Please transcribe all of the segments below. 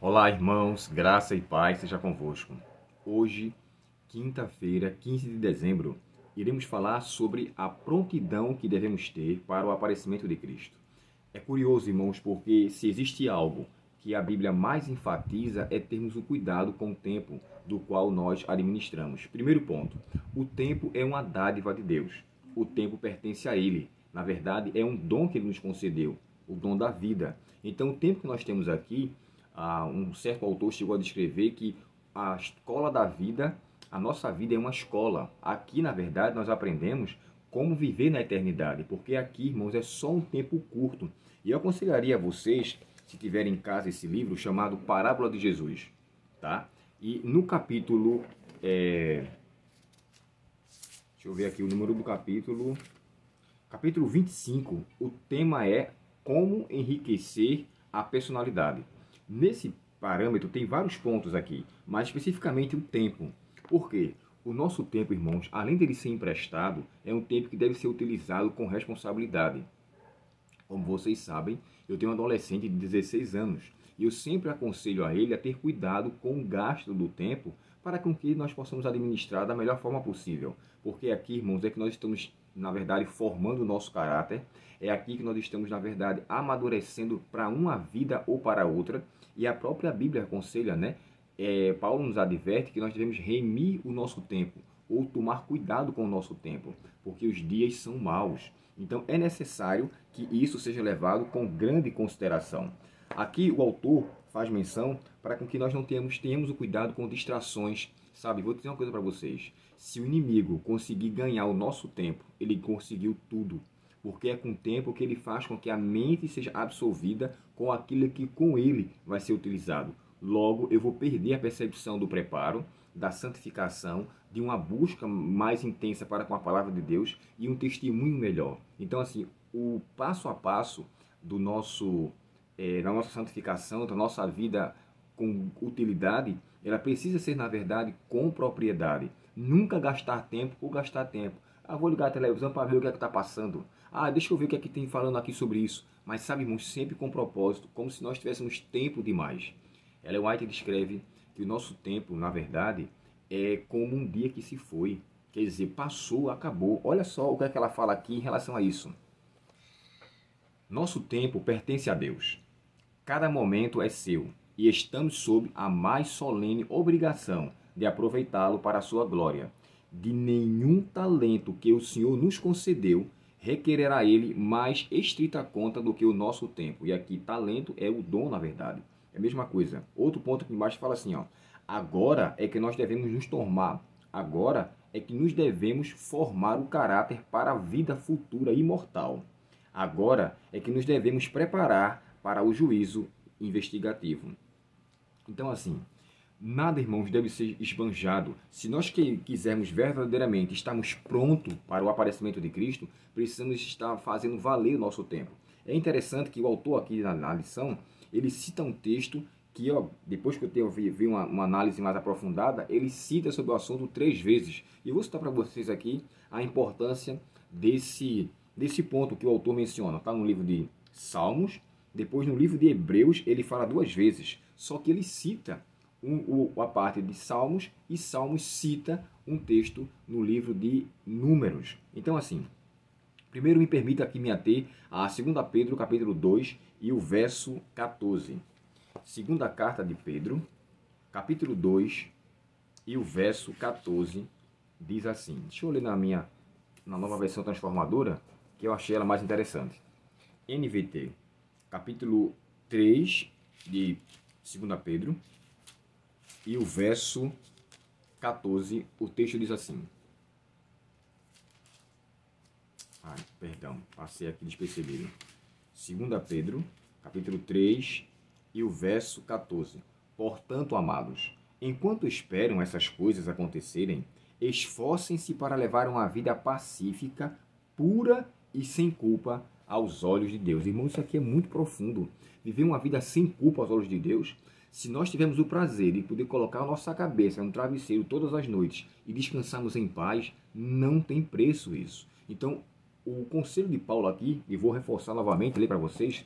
Olá, irmãos, graça e paz seja convosco. Hoje, quinta-feira, 15 de dezembro, iremos falar sobre a prontidão que devemos ter para o aparecimento de Cristo. É curioso, irmãos, porque se existe algo que a Bíblia mais enfatiza é termos o cuidado com o tempo do qual nós administramos. Primeiro ponto, o tempo é uma dádiva de Deus. O tempo pertence a Ele. Na verdade, é um dom que Ele nos concedeu, o dom da vida. Então, o tempo que nós temos aqui, um certo autor chegou a descrever que a escola da vida, a nossa vida é uma escola. Aqui, na verdade, nós aprendemos como viver na eternidade, porque aqui, irmãos, é só um tempo curto. E eu aconselharia a vocês, se tiverem em casa esse livro, chamado Parábola de Jesus, tá? E no capítulo, deixa eu ver aqui o número do capítulo 25, o tema é como enriquecer a personalidade. Nesse parâmetro tem vários pontos aqui, mas especificamente o tempo. Por quê? O nosso tempo, irmãos, além dele ser emprestado, é um tempo que deve ser utilizado com responsabilidade. Como vocês sabem, eu tenho um adolescente de 16 anos e eu sempre aconselho a ele a ter cuidado com o gasto do tempo para que nós possamos administrar da melhor forma possível. Porque aqui, irmãos, é que nós estamos, na verdade, formando o nosso caráter. É aqui que nós estamos, na verdade, amadurecendo para uma vida ou para outra. E a própria Bíblia aconselha, né? Paulo nos adverte que nós devemos remir o nosso tempo, ou tomar cuidado com o nosso tempo, porque os dias são maus. Então é necessário que isso seja levado com grande consideração. Aqui o autor faz menção para que nós não tenhamos o cuidado com distrações. Sabe, vou dizer uma coisa para vocês. Se o inimigo conseguir ganhar o nosso tempo, ele conseguiu tudo. Porque é com o tempo que ele faz com que a mente seja absolvida com aquilo que com ele vai ser utilizado. Logo, eu vou perder a percepção do preparo, da santificação, de uma busca mais intensa para com a palavra de Deus e um testemunho melhor. Então, assim, o passo a passo do da nossa santificação, da nossa vida com utilidade, ela precisa ser, na verdade, com propriedade. Nunca gastar tempo por gastar tempo. Vou ligar a televisão para ver o que é que está passando. Deixa eu ver o que é que tem falando aqui sobre isso. Mas, sabe, irmãos, sempre com propósito, como se nós tivéssemos tempo demais. Ellen White descreve que o nosso tempo, na verdade, é como um dia que se foi. Quer dizer, passou, acabou. Olha só o que é que ela fala aqui em relação a isso. Nosso tempo pertence a Deus. Cada momento é seu e estamos sob a mais solene obrigação de aproveitá-lo para a sua glória. De nenhum talento que o Senhor nos concedeu requererá ele mais estrita conta do que o nosso tempo. E aqui, talento é o dom, na verdade. É a mesma coisa. Outro ponto aqui embaixo fala assim, agora é que nós devemos nos tornar, agora é que nos devemos formar o caráter para a vida futura imortal. Agora é que nos devemos preparar para o juízo investigativo. Então, assim, nada, irmãos, deve ser esbanjado. Se nós quisermos verdadeiramente estarmos prontos para o aparecimento de Cristo, precisamos estar fazendo valer o nosso tempo. É interessante que o autor aqui na lição, ele cita um texto que, depois que eu vi uma análise mais aprofundada, ele cita sobre o assunto 3 vezes. E eu vou citar para vocês aqui a importância desse ponto que o autor menciona. Está no livro de Salmos, depois no livro de Hebreus ele fala 2 vezes. Só que ele cita a parte de Salmos e Salmos cita um texto no livro de Números. Então, assim, primeiro me permita aqui me ater a 2 Pedro, capítulo 2 e o verso 14. Segunda carta de Pedro, capítulo 2 e o verso 14, diz assim. Deixa eu ler na nova versão transformadora, que eu achei ela mais interessante. NVT, capítulo 3 de 2 Pedro e o verso 14, o texto diz assim. Perdão, passei aqui despercebido. 2 Pedro, capítulo 3 e o verso 14. Portanto, amados, enquanto esperam essas coisas acontecerem, esforcem-se para levar uma vida pacífica, pura e sem culpa aos olhos de Deus. Irmãos, isso aqui é muito profundo. Viver uma vida sem culpa aos olhos de Deus, se nós tivermos o prazer de poder colocar a nossa cabeça no travesseiro todas as noites e descansarmos em paz, não tem preço isso. Então, o conselho de Paulo aqui, e vou reforçar novamente, ler para vocês,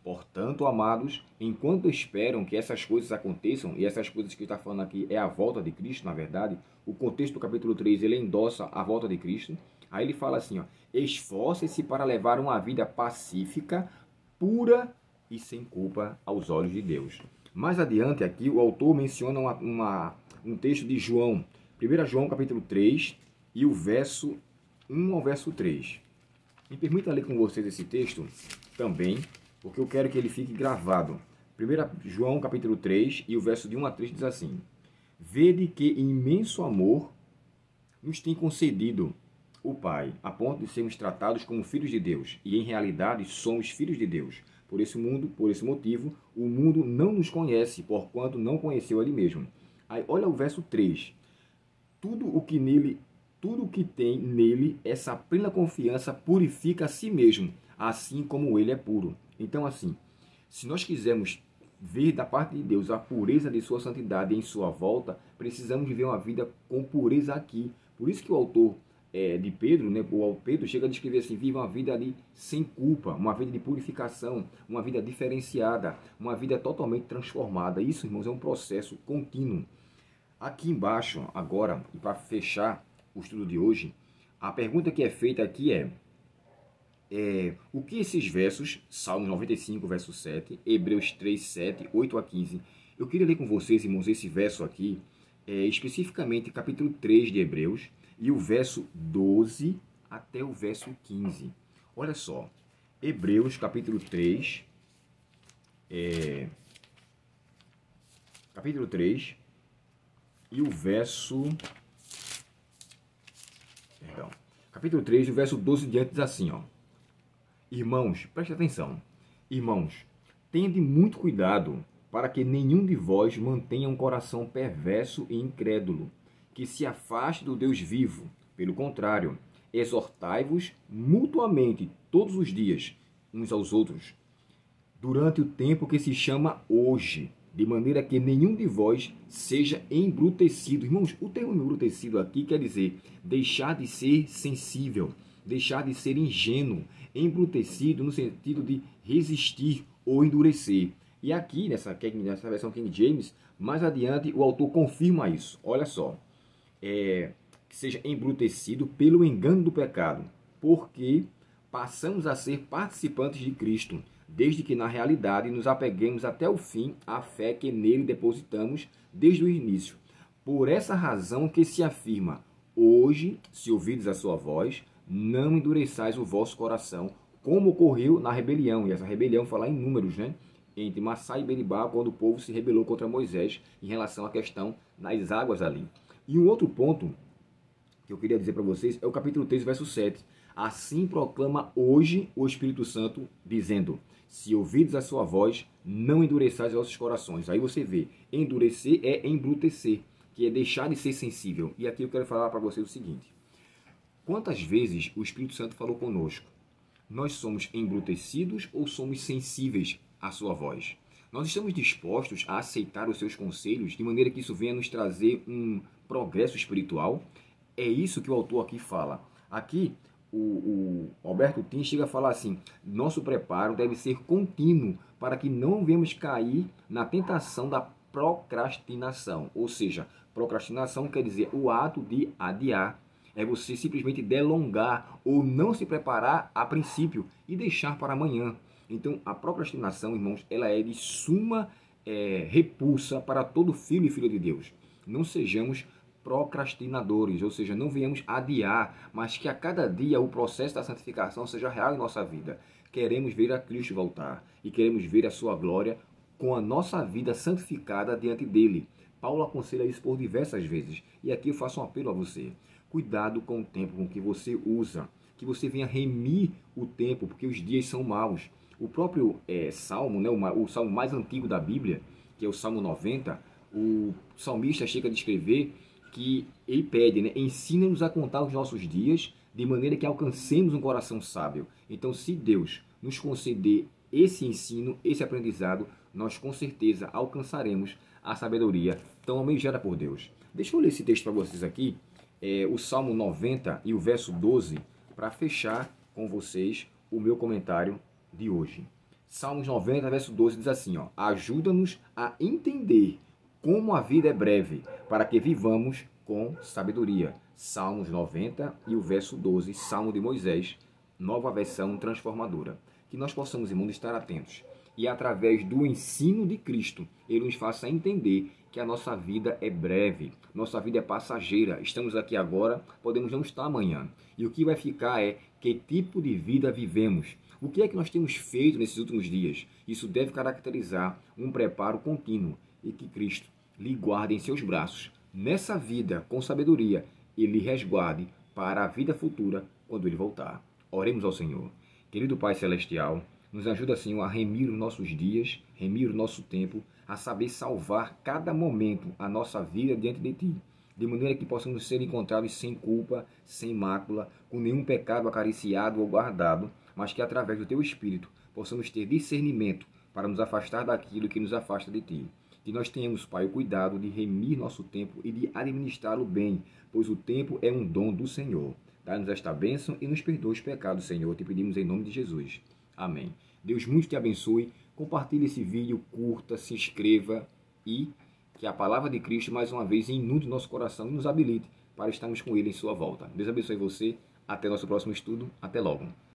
Portanto, amados, enquanto esperam que essas coisas aconteçam, e essas coisas que está falando aqui é a volta de Cristo, na verdade, o contexto do capítulo 3, ele endossa a volta de Cristo. Aí ele fala assim, ó, esforcem-se para levar uma vida pacífica, pura e sem culpa aos olhos de Deus. Mais adiante aqui, o autor menciona um texto de João, 1 João capítulo 3, e o verso 1 ao verso 3. Me permita ler com vocês esse texto também, porque eu quero que ele fique gravado. 1 João capítulo 3, e o verso de 1 a 3 diz assim: Vede que imenso amor nos tem concedido o Pai, a ponto de sermos tratados como filhos de Deus, e em realidade somos filhos de Deus. Por esse motivo, o mundo não nos conhece, porquanto não conheceu Ele mesmo. Aí, olha o verso 3. Tudo o que tem nele, essa plena confiança, purifica a si mesmo, assim como ele é puro. Então, assim, se nós quisermos ver da parte de Deus a pureza de sua santidade em sua volta, precisamos viver uma vida com pureza aqui. Por isso que o autor de Pedro, né, o Pedro chega a descrever assim, viva uma vida ali sem culpa, uma vida de purificação, uma vida diferenciada, uma vida totalmente transformada. Isso, irmãos, é um processo contínuo. Aqui embaixo, agora, e para fechar o estudo de hoje, a pergunta que é feita aqui é o que esses versos, Salmo 95, verso 7, Hebreus 3, 7, 8 a 15, eu queria ler com vocês, irmãos, esse verso aqui, especificamente capítulo 3 de Hebreus, e o verso 12 até o verso 15. Olha só, Hebreus capítulo 3, e o verso... Capítulo 3, o verso 12 diante diz assim, ó. Irmãos, preste atenção. Irmãos, tende muito cuidado para que nenhum de vós mantenha um coração perverso e incrédulo, que se afaste do Deus vivo. Pelo contrário, exortai-vos mutuamente todos os dias, uns aos outros, durante o tempo que se chama hoje, de maneira que nenhum de vós seja embrutecido. Irmãos, o termo embrutecido aqui quer dizer deixar de ser sensível, deixar de ser ingênuo, embrutecido no sentido de resistir ou endurecer. E aqui, nessa versão King James, mais adiante, o autor confirma isso. Olha só, que seja embrutecido pelo engano do pecado, porque passamos a ser participantes de Cristo, desde que na realidade nos apeguemos até o fim à fé que nele depositamos desde o início. Por essa razão que se afirma, hoje, se ouvides a sua voz, não endureçais o vosso coração, como ocorreu na rebelião. E essa rebelião fala em números, né? Entre Massá e Meribá, quando o povo se rebelou contra Moisés em relação à questão das águas ali. E um outro ponto que eu queria dizer para vocês é o capítulo 3, verso 7. Assim proclama hoje o Espírito Santo, dizendo, se ouvides a sua voz, não endureçais os vossos corações. Aí você vê, endurecer é embrutecer, que é deixar de ser sensível. E aqui eu quero falar para vocês o seguinte. Quantas vezes o Espírito Santo falou conosco? Nós somos embrutecidos ou somos sensíveis à sua voz? Nós estamos dispostos a aceitar os seus conselhos de maneira que isso venha nos trazer um progresso espiritual? É isso que o autor aqui fala. Aqui, o Alberto Tim chega a falar assim, nosso preparo deve ser contínuo para que não venhamos cair na tentação da procrastinação. Ou seja, procrastinação quer dizer o ato de adiar. É você simplesmente delongar ou não se preparar a princípio e deixar para amanhã. Então, a procrastinação, irmãos, ela é de suma repulsa para todo filho e filha de Deus. Não sejamos procrastinadores, ou seja, não venhamos adiar, mas que a cada dia o processo da santificação seja real em nossa vida. Queremos ver a Cristo voltar e queremos ver a sua glória com a nossa vida santificada diante dele. Paulo aconselha isso por diversas vezes. E aqui eu faço um apelo a você. Cuidado com o tempo com que você usa, que você venha remir o tempo, porque os dias são maus. O próprio Salmo, né, o Salmo mais antigo da Bíblia, que é o Salmo 90, o salmista chega a descrever que ele pede, né, ensina-nos a contar os nossos dias de maneira que alcancemos um coração sábio. Então, se Deus nos conceder esse ensino, esse aprendizado, nós com certeza alcançaremos a sabedoria tão almejada por Deus. Deixa eu ler esse texto para vocês aqui, o Salmo 90 e o verso 12, para fechar com vocês o meu comentário de hoje. Salmos 90, verso 12 diz assim, ó: ajuda-nos a entender como a vida é breve, para que vivamos com sabedoria. Salmos 90 e o verso 12, Salmo de Moisés, nova versão transformadora. Que nós possamos, irmãos, estar atentos e através do ensino de Cristo, ele nos faça entender que a nossa vida é breve, nossa vida é passageira. Estamos aqui agora, podemos não estar amanhã. E o que vai ficar é que tipo de vida vivemos. O que é que nós temos feito nesses últimos dias? Isso deve caracterizar um preparo contínuo e que Cristo lhe guarde em seus braços, nessa vida com sabedoria, e lhe resguarde para a vida futura quando ele voltar. Oremos ao Senhor. Querido Pai Celestial, nos ajuda, Senhor, a remir os nossos dias, remir o nosso tempo, a saber salvar cada momento a nossa vida diante de Ti, de maneira que possamos ser encontrados sem culpa, sem mácula, com nenhum pecado acariciado ou guardado, mas que através do Teu Espírito possamos ter discernimento para nos afastar daquilo que nos afasta de Ti. Que nós tenhamos, Pai, o cuidado de remir nosso tempo e de administrá-lo bem, pois o tempo é um dom do Senhor. Dá-nos esta bênção e nos perdoa os pecados, Senhor, te pedimos em nome de Jesus. Amém. Deus muito te abençoe. Compartilhe esse vídeo, curta, se inscreva e que a palavra de Cristo mais uma vez inunde nosso coração e nos habilite para estarmos com Ele em sua volta. Deus abençoe você. Até nosso próximo estudo. Até logo.